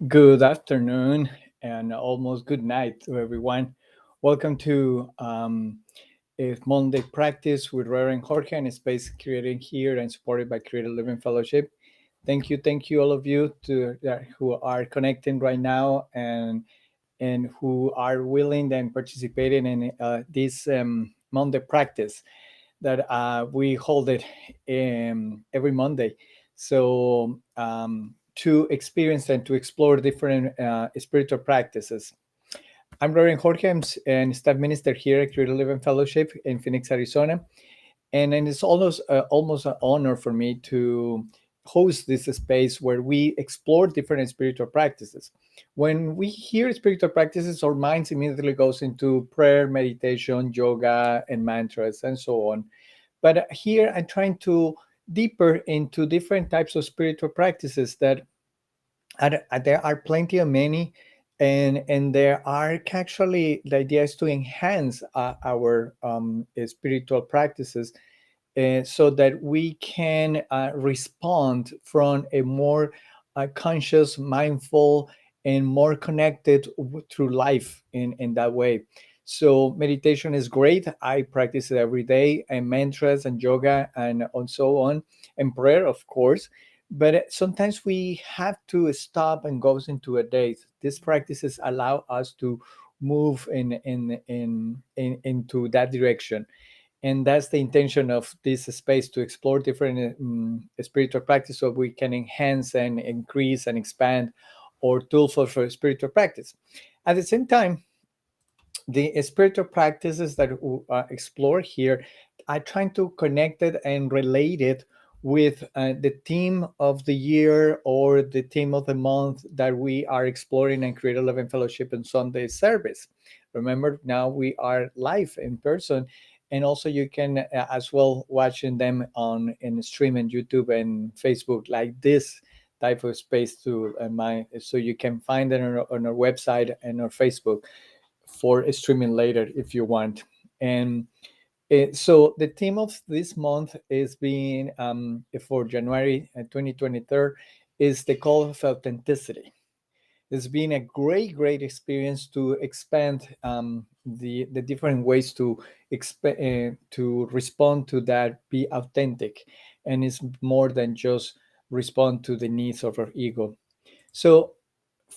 Good afternoon and almost good night to everyone. Welcome to a Monday practice with Reverend Jorge and a space created here and supported by Creative Living Fellowship. Thank you, all of you who are connecting right now and who are willing and participating in this Monday practice that we hold it every Monday. So to experience and to explore different spiritual practices. I'm Reverend Jorge, and staff minister here at Creative Living Fellowship in Phoenix, Arizona. And it's almost an honor for me to host this space where we explore different spiritual practices. When we hear spiritual practices, our minds immediately goes into prayer, meditation, yoga, and mantras, and so on. But here I'm trying to deeper into different types of spiritual practices that there are plenty of many, and there are actually the idea is to enhance our spiritual practices so that we can respond from a more conscious, mindful, and more connected through life in that way. So meditation is great. I practice it every day, and mantras and yoga and so on, and prayer, of course. But sometimes we have to stop and goes into a day. These practices allow us to move into that direction, and that's the intention of this space, to explore different spiritual practice so we can enhance and increase and expand our tools for spiritual practice. At the same time, the spiritual practices that we explore here, I trying to connect it and relate it with the theme of the year or the theme of the month that we are exploring in Creative Living Fellowship and Sunday service. Remember, now we are live in person, and also you can as well watching them on in stream and YouTube and Facebook, like this type of space to my, so you can find it on our website and our Facebook for streaming later if you want. And so the theme of this month is being for January 2023 is the call of authenticity. It's been a great experience to expand the different ways to respond to that, be authentic, and it's more than just respond to the needs of our ego. So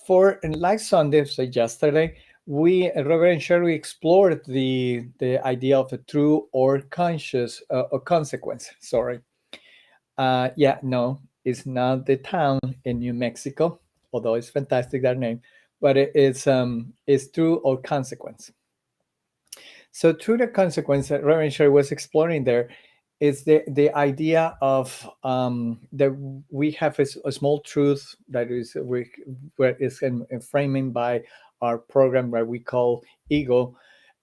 for last Sunday, so yesterday, we Reverend Sherry explored the idea of a true or conscious or consequence. Sorry, yeah, no, it's not the town in New Mexico, although it's fantastic that name, but it's true or consequence. So through the consequence that Reverend Sherry was exploring there is the idea of that we have a small truth that is where is in framing by our program where we call ego,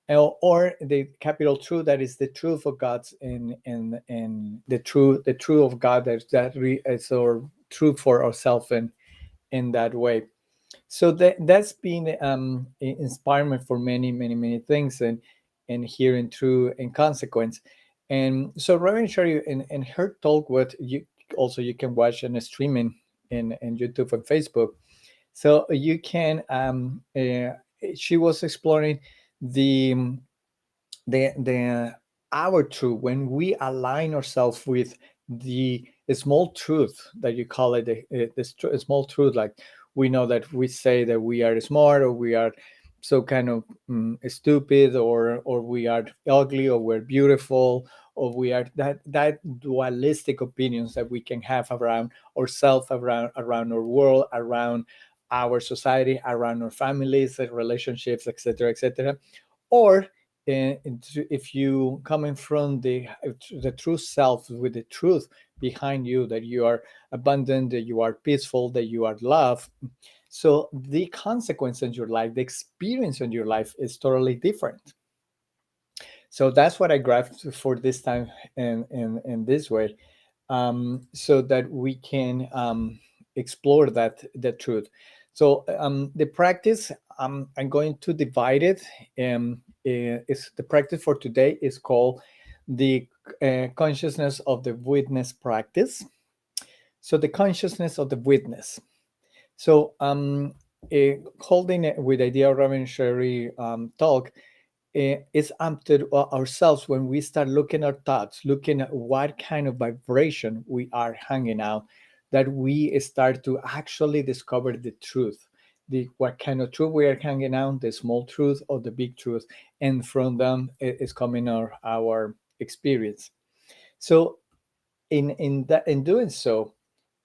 or the capital truth that is the truth of God's in the truth of God is our truth for ourselves in that way. So that's been inspiring for many things, and hearing true and consequence. And so Reverend Sherry in her talk, what you also you can watch and streaming in YouTube and Facebook, so you can she was exploring the the our truth when we align ourselves with the small truth that you call it, the small truth, like we know that we say that we are smart, or we are so kind of stupid, or we are ugly, or we're beautiful, or we are that dualistic opinions that we can have around ourselves, around our world, around our society, around our families and relationships, etc. Or if you coming from the true self, with the truth behind you, that you are abundant, that you are peaceful, that you are love, so the consequence in your life, the experience in your life is totally different. So that's what I grabbed for this time in this way, so that we can explore that truth. So the practice, I'm going to divide it. Is the practice for today is called the consciousness of the witness practice. So the consciousness of the witness. So, holding it with the idea of revolutionary talk, it's up to ourselves when we start looking at thoughts, looking at what kind of vibration we are hanging out, that we start to actually discover the truth, the what kind of truth we are hanging out, the small truth or the big truth, and from them is coming our experience. So in doing so,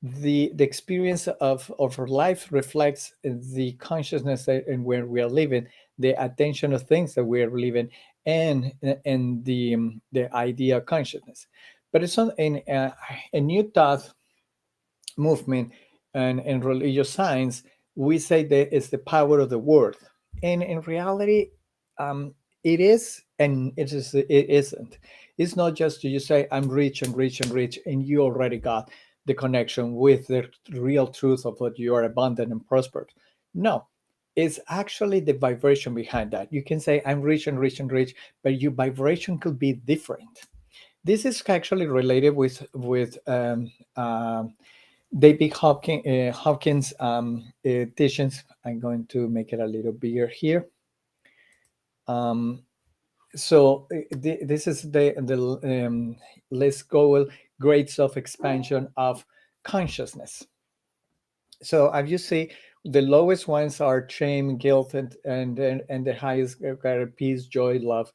the experience of our life reflects the consciousness in where we are living, the attention of things that we are living, and the idea of consciousness. But it's on in a new thought movement and in religious science, we say that it's the power of the word. And in reality, it is and it isn't. It's not just you say, I'm rich and rich and rich, and you already got the connection with the real truth of what you are abundant and prospered. No, it's actually the vibration behind that. You can say, I'm rich and rich and rich, but your vibration could be different. This is actually related with David Hopkins teachings. I'm going to make it a little bigger here. Um, this is the let's go grades of expansion of consciousness. So as you see, the lowest ones are shame, guilt, and the highest are peace, joy, love,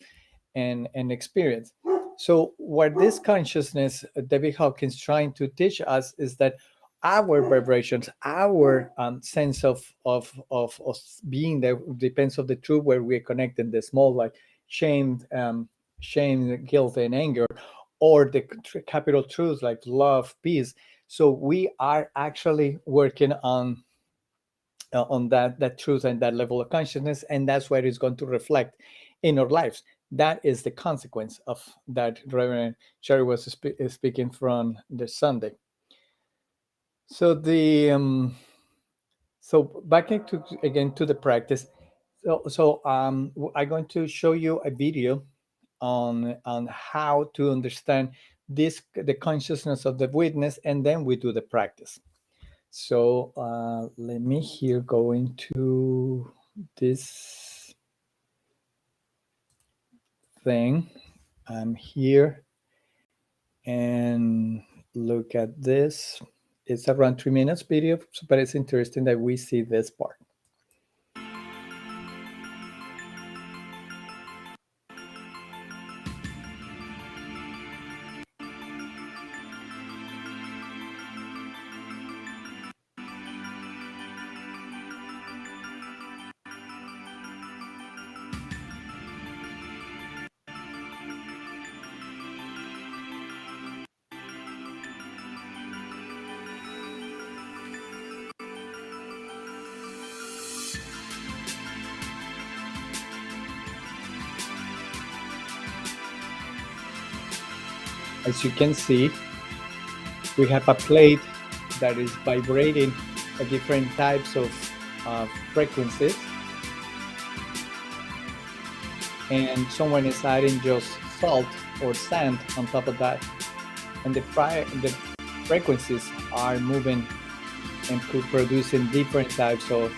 and experience. So what this consciousness, David Hawkins, trying to teach us is that our vibrations, our sense of being there depends on the truth where we're connecting the small, like shame, shame, guilt, and anger, or the capital truths like love, peace. So we are actually working on that truth and that level of consciousness, and that's where it's going to reflect in our lives. That is the consequence of that. Reverend Sherry was speaking from the Sunday. So the so back into again to the practice. So I'm going to show you a video on how to understand this, the consciousness of the witness, and then we do the practice. So let me here go into this thing. I'm here and look at this. It's around 3 minutes video, but it's interesting that we see this part. As you can see, we have a plate that is vibrating at different types of frequencies, and someone is adding just salt or sand on top of that, and the frequencies are moving and producing different types of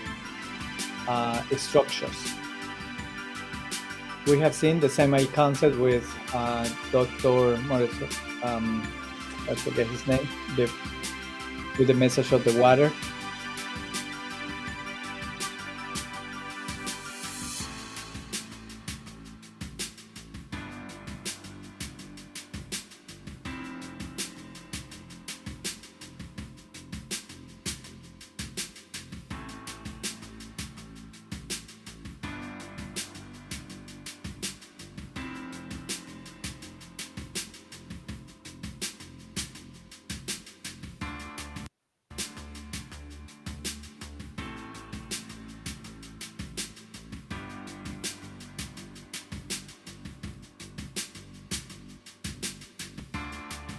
structures. We have seen the same concept with Dr. Morrison, I forget his name, with the message of the water.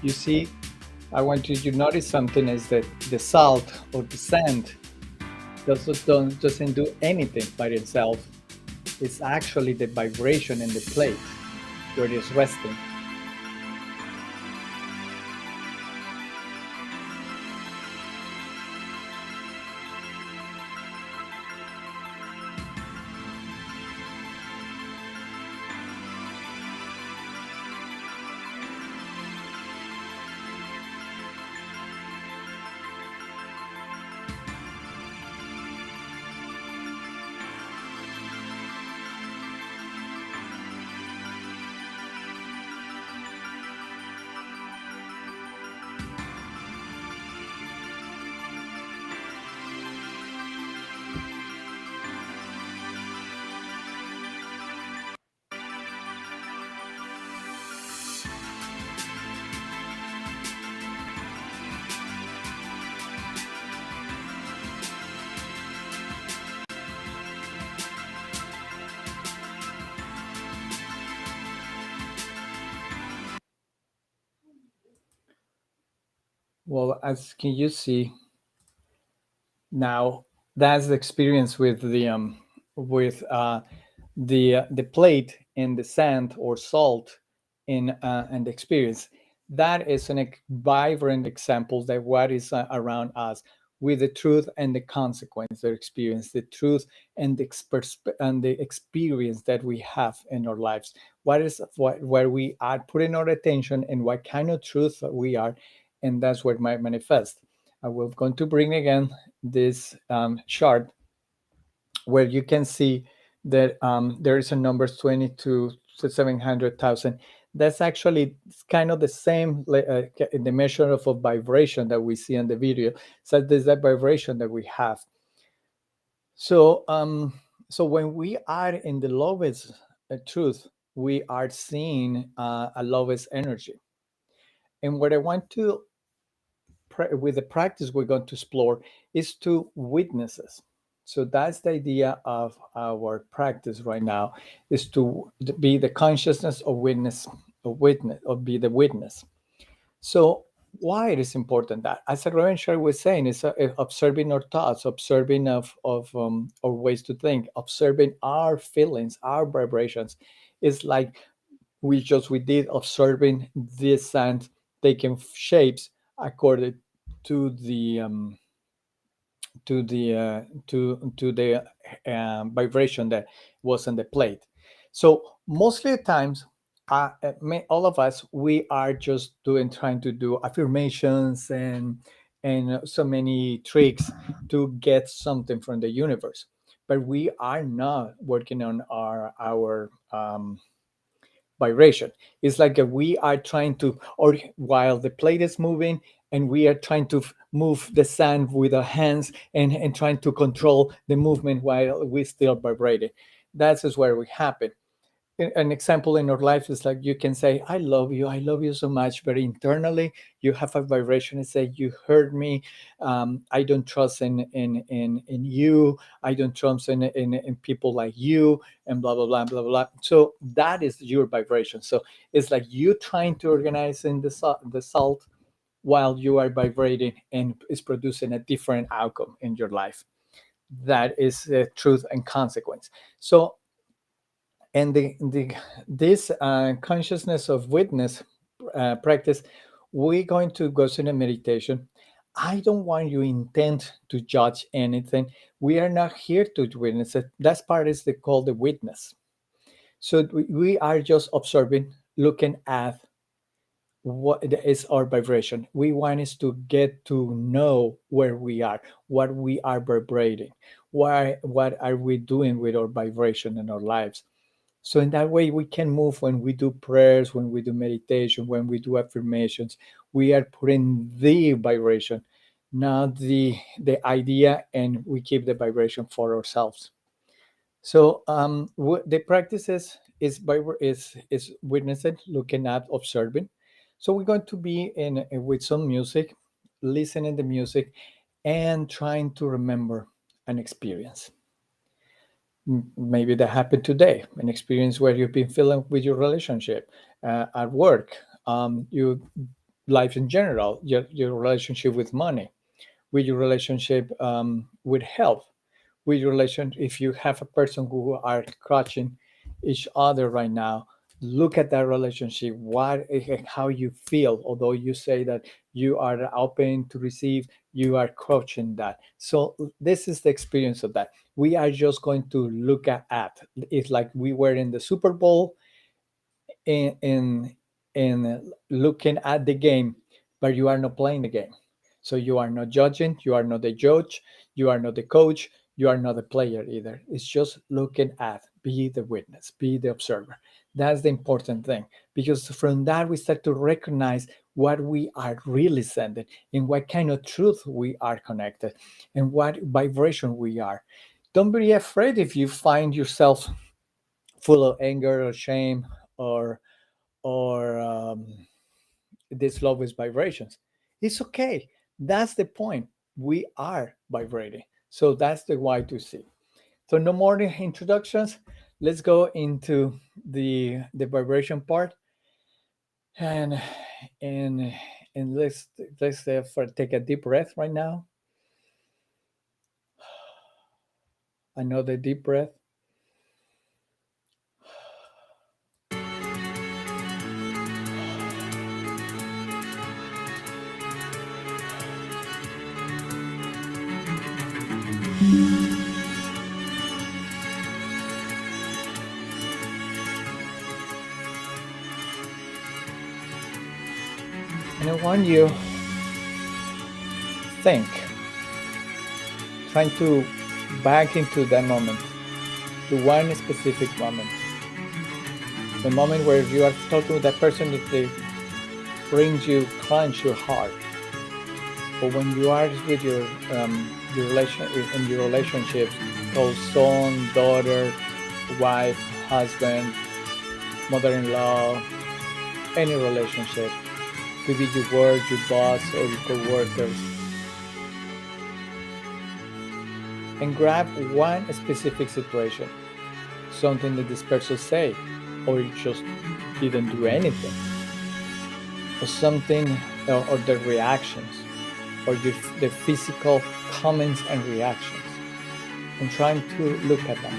You see, I want you to notice something is that the salt or the sand doesn't do anything by itself. It's actually the vibration in the plate where it is resting. Well, as can you see now, that's the experience with the plate and the sand or salt in and experience. That is an vibrant example that what is around us with the truth and the consequence, the experience, the truth and and the experience that we have in our lives. What is what where we are putting our attention and what kind of truth we are, and that's what might manifest. I will going to bring again this chart where you can see that there is a number 20 to 700,000. That's actually kind of the same, the measure of a vibration that we see in the video. So there's that vibration that we have. So, so when we are in the lowest truth, we are seeing a lowest energy. And what I want to with the practice we're going to explore is to witnesses. So that's the idea of our practice right now, is to be the consciousness of witness or be the witness. So why it is important that, as Reverend Sher was saying, is observing our thoughts, observing of our ways to think, observing our feelings, our vibrations. It's like we did observing this sand taking shapes according to the to the vibration that was on the plate. So mostly the times, all of us, we are just trying to do affirmations and so many tricks to get something from the universe, but we are not working on our vibration. It's like we are trying to, or while the plate is moving, and we are trying to move the sand with our hands and trying to control the movement while we still vibrating. That's is where we happen. An example in our life is like you can say I love you so much, but internally you have a vibration and say you hurt me, I don't trust in you, I don't trust in people like you, and blah blah blah blah blah. So that is your vibration. So it's like you trying to organize in the salt while you are vibrating and is producing a different outcome in your life. That is truth and consequence. So, and the this consciousness of witness practice, we're going to go through a meditation. I don't want you intent to judge anything. We are not here to witness it. That part is called the witness. So we are just observing, looking at what is our vibration. We want is to get to know where we are, what we are vibrating, what are we doing with our vibration in our lives. So in that way, we can move when we do prayers, when we do meditation, when we do affirmations. We are putting the vibration, not the idea, and we keep the vibration for ourselves. So the practices is witnessing, looking at, observing. So we're going to be in with some music, listening to music, and trying to remember an experience. Maybe that happened today, an experience where you've been feeling with your relationship at work, your life in general, your relationship with money, with your relationship with health, with your relation. If you have a person who are crushing each other right now, look at that relationship, what how you feel, although you say that you are open to receive, you are crushing that. So this is the experience of that. We are just going to look at it's like we were in the Super Bowl in looking at the game, but you are not playing the game. So you are not judging, you are not the judge, you are not the coach, you are not the player either. It's just looking at, be the witness, be the observer. That's the important thing, because from that we start to recognize what we are really sending, and what kind of truth we are connected, and what vibration we are. Don't be afraid if you find yourself full of anger or shame or or these lowest vibrations. It's okay. That's the point. We are vibrating. So that's the why to see. So no more introductions. Let's go into the vibration part and and And take a deep breath right now. Another deep breath. And I want you think, trying to back into that moment, to one specific moment, the moment where you are talking with that person that they brings you crunch your heart, or when you are with your relation in your relationships, called son, daughter, wife, husband, mother-in-law, any relationship, could be your work, your boss, or your co-workers, and grab one specific situation, something that this person say, or you just didn't do anything, or something, or the reactions, or the physical comments and reactions, and trying to look at them.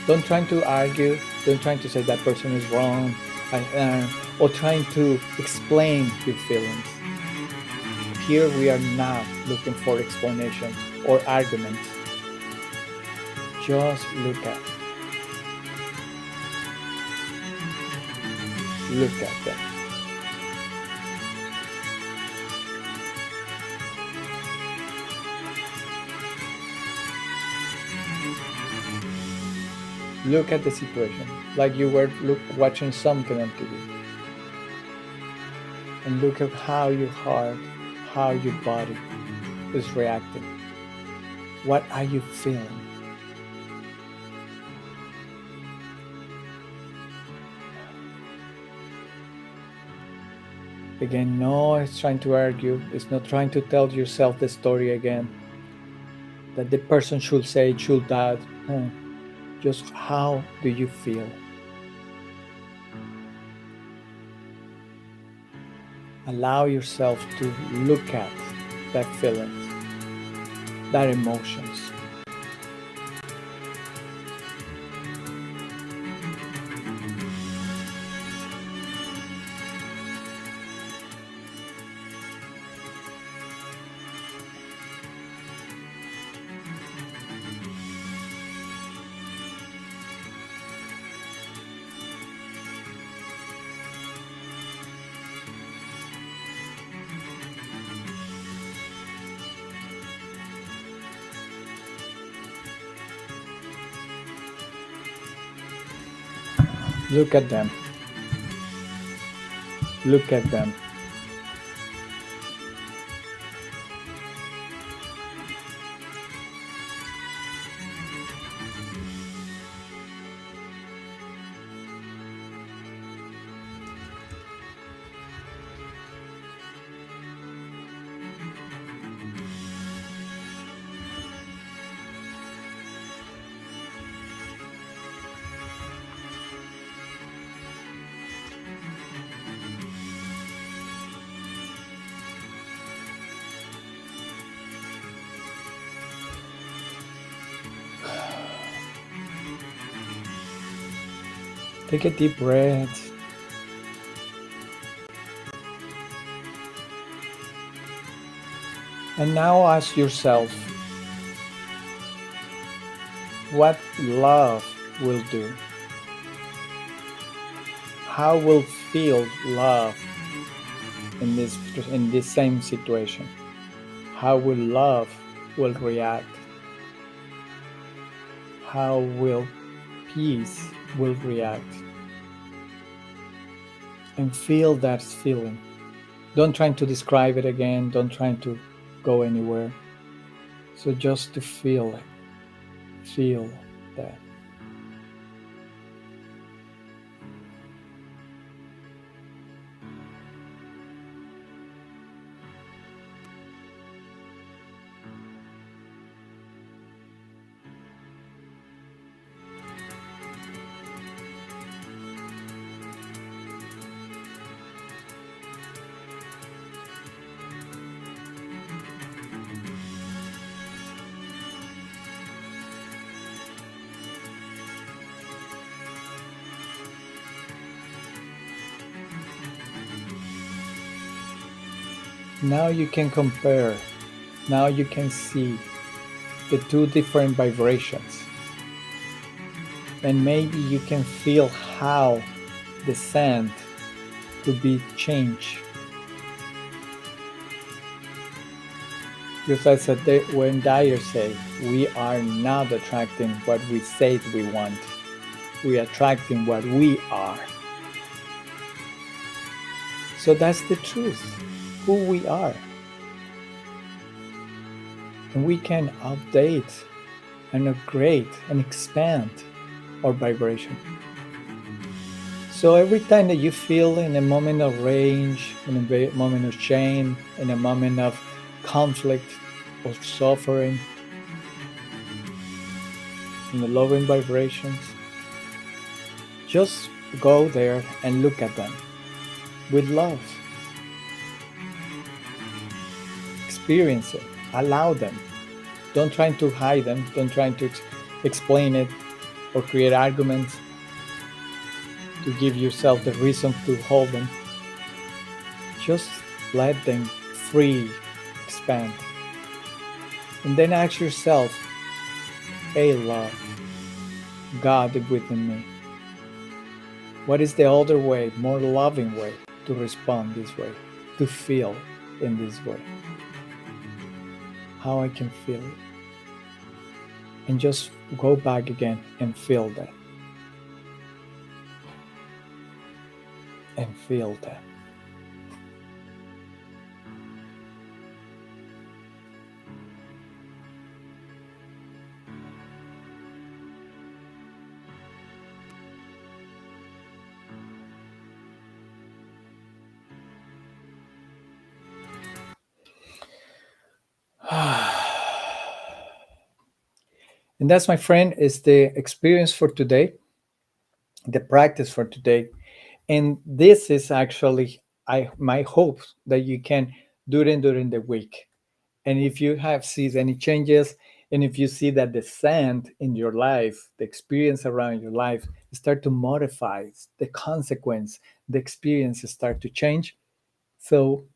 Don't try to argue, don't try to say that person is wrong, or trying to explain your feelings. Here we are not looking for explanations or arguments. Just look at them. Look at the situation like you were watching something on TV. And look at how your heart, how your body is reacting. What are you feeling? Again, no, it's trying to argue. It's not trying to tell yourself the story again. That the person should say, should that. No. Just how do you feel? Allow yourself to look at that feelings, that emotions. Look at them. Look at them. Take a deep breath. And now ask yourself, what love will do? How will feel love in this same situation? How will love will react? How will peace will react? And feel that feeling. Don't try to describe it again. Don't try to go anywhere. So just to feel it. Feel that. Now you can compare, now you can see the two different vibrations, and maybe you can feel how the sand could be changed. Because as when Dyer say, we are not attracting what we said we want. We are attracting what we are. So that's the truth, who we are. And we can update and upgrade and expand our vibration. So every time that you feel in a moment of rage, in a moment of shame, in a moment of conflict, of suffering, in the loving vibrations, just go there and look at them with love. Experience it. Allow them. Don't try to hide them. Don't try to explain it or create arguments to give yourself the reason to hold them. Just let them free expand. And then ask yourself, hey love, God within me. What is the other way, more loving way to respond this way, to feel in this way? How I can feel it. And just go back again and feel that. And feel that. And that's, my friend, is the experience for today, the practice for today. And this is actually my hope that you can do it during the week. And if you have seen any changes, and if you see that the sand in your life, the experience around your life, start to modify the consequence, the experiences start to change. So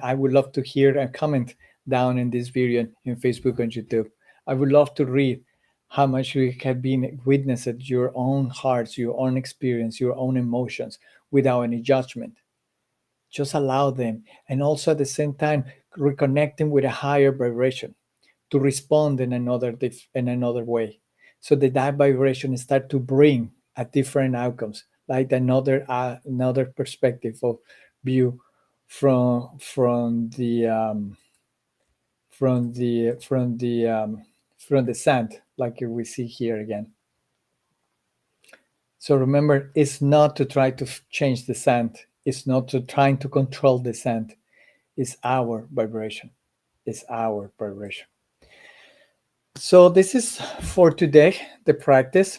I would love to hear a comment down in this video in Facebook and YouTube. I would love to read how much you have been witnessed your own hearts, your own experience, your own emotions without any judgment. Just allow them. And also at the same time, reconnecting with a higher vibration to respond in another way. So that vibration start to bring a different outcomes, like another perspective of view from the sand, like we see here again. So remember, it's not to try to change the sand. It's not to trying to control the sand. It's our vibration. It's our vibration. So this is for today, the practice.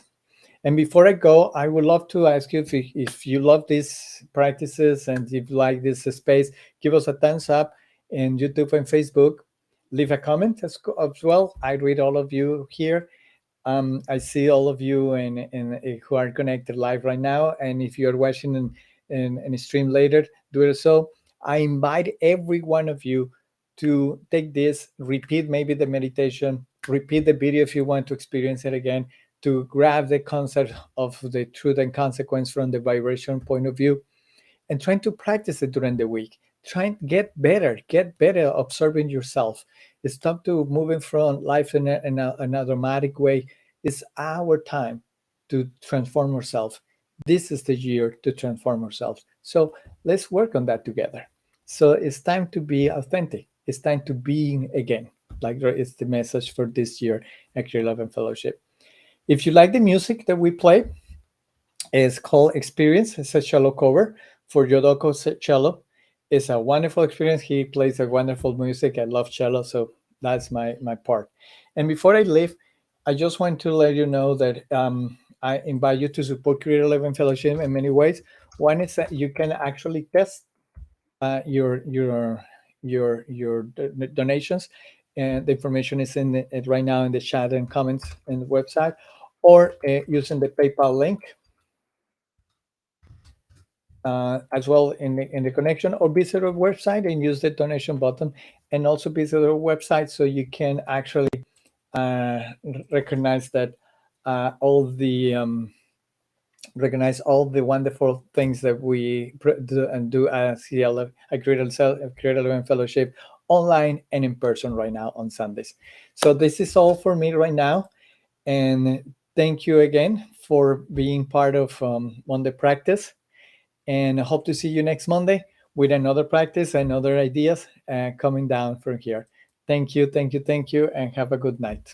And before I go, I would love to ask you if you love these practices and if you like this space, give us a thumbs up in YouTube and Facebook. Leave a comment as well. I read all of you here. I see all of you who are connected live right now. And if you're watching in a stream later, do it so. I invite every one of you to take this, repeat maybe the meditation, repeat the video if you want to experience it again, to grab the concept of the truth and consequence from the vibration point of view, and trying to practice it during the week. Try and get better observing yourself. Stop to moving from life in an automatic way. It's our time to transform ourselves. This is the year to transform ourselves. So let's work on that together. So it's time to be authentic. It's time to be again. Like it's the message for this year at Creative Love and Fellowship. If you like the music that we play, it's called Experience. It's a cello cover for Yodoko Cello. It's a wonderful experience. He plays a wonderful music. I love cello, so that's my part. And before I leave, I just want to let you know that I invite you to support Creative Living Fellowship in many ways. One is that you can actually test your donations, and the information is right now in the chat and comments in the website, or using the PayPal link. as well in the connection, or visit our website and use the donation button, and also visit our website so you can actually uh, recognize that all the recognize all the wonderful things that we do and do as CLF, a Creative Living Fellowship, online and in person right now on Sundays. So this is all for me right now, and thank you again for being part of Monday Practice, and I hope to see you next Monday with another practice and other ideas coming down from here. Thank you, thank you, thank you, and have a good night.